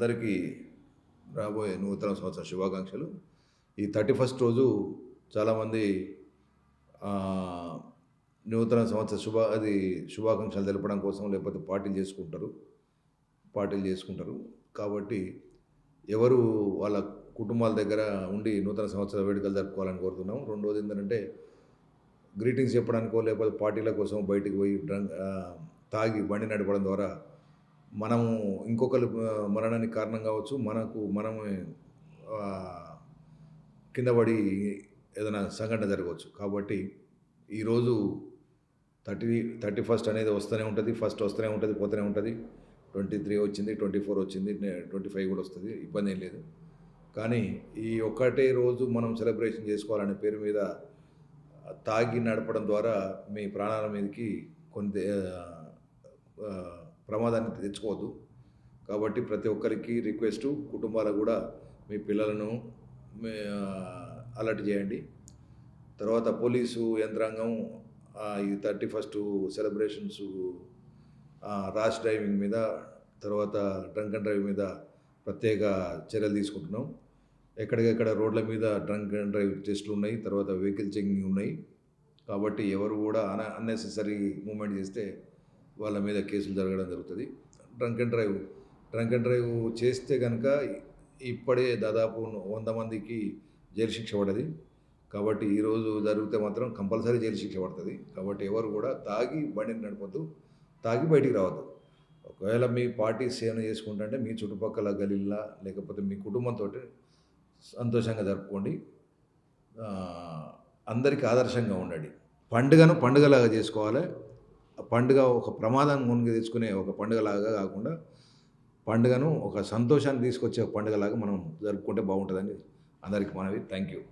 అందరికీ రాబోయే నూతన సంవత్సర శుభాకాంక్షలు. ఈ 31st రోజు చాలామంది నూతన సంవత్సర శుభాకాంక్షలు తెలపడం కోసం లేకపోతే పార్టీలు చేసుకుంటారు. కాబట్టి ఎవరు వాళ్ళ కుటుంబాల దగ్గర ఉండి నూతన సంవత్సర వేడుకలు జరుపుకోవాలని కోరుతున్నాం. రెండోది ఏంటంటే గ్రీటింగ్స్ చెప్పడానికో లేకపోతే పార్టీల కోసం బయటికి పోయి తాగి బండి నడపడం ద్వారా మనము ఇంకొకరు మరణానికి కారణం కావచ్చు, మనమే కింద పడి ఏదైనా సంఘటన జరగవచ్చు. కాబట్టి ఈరోజు 31st అనేది వస్తూనే ఉంటుంది, ఫస్ట్ వస్తూనే ఉంటుంది, పోతూనే ఉంటుంది. 23 వచ్చింది, 24 వచ్చింది, 25 కూడా వస్తుంది, ఇబ్బంది ఏం లేదు. కానీ ఈ ఒక్కటే రోజు మనం సెలబ్రేషన్ చేసుకోవాలనే పేరు మీద తాగి నడపడం ద్వారా మీ ప్రాణాల మీదకి కొన్ని ప్రమాదాన్ని తెచ్చుకోవద్దు. కాబట్టి ప్రతి ఒక్కరికి రిక్వెస్టు, కుటుంబాలకు కూడా మీ పిల్లలను అలర్ట్ చేయండి. తర్వాత పోలీసు యంత్రాంగం ఈ 31st సెలబ్రేషన్స్ ర్యాష్ డ్రైవింగ్ మీద, తర్వాత డ్రంక్ అండ్ డ్రైవ్ మీద ప్రత్యేక చర్యలు తీసుకుంటున్నాం. ఎక్కడికెక్కడ రోడ్ల మీద డ్రంక్ అండ్ డ్రైవ్ టెస్టులు ఉన్నాయి, తర్వాత వెహికల్ చెకింగ్ ఉన్నాయి. కాబట్టి ఎవరు కూడా అన్నెసెసరీ మూమెంట్ చేస్తే వాళ్ళ మీద కేసులు జరగడం జరుగుతుంది. డ్రంక్ అండ్ డ్రైవ్ చేస్తే కనుక ఇప్పుడే దాదాపు 100 మందికి జైలు శిక్ష పడ్డది. కాబట్టి ఈరోజు జరిగితే మాత్రం కంపల్సరీ జైలు శిక్ష పడుతుంది. కాబట్టి ఎవరు కూడా తాగి బండిని నడపద్దు, తాగి బయటికి రావద్దు. ఒకవేళ మీ పార్టీ సేవ చేసుకుంటుంటే మీ చుట్టుపక్కల గలీల్లా లేకపోతే మీ కుటుంబంతో సంతోషంగా జరుపుకోండి. అందరికీ ఆదర్శంగా ఉండండి. పండుగను పండుగలాగా చేసుకోవాలి. పండుగ ఒక ప్రమాదాన్ని మునిగి తెచ్చుకునే ఒక పండుగలాగా కాకుండా పండుగను ఒక సంతోషాన్ని తీసుకొచ్చే పండుగలాగా మనం జరుపుకుంటే బాగుంటుందని అందరికీ మనవి. Thank you.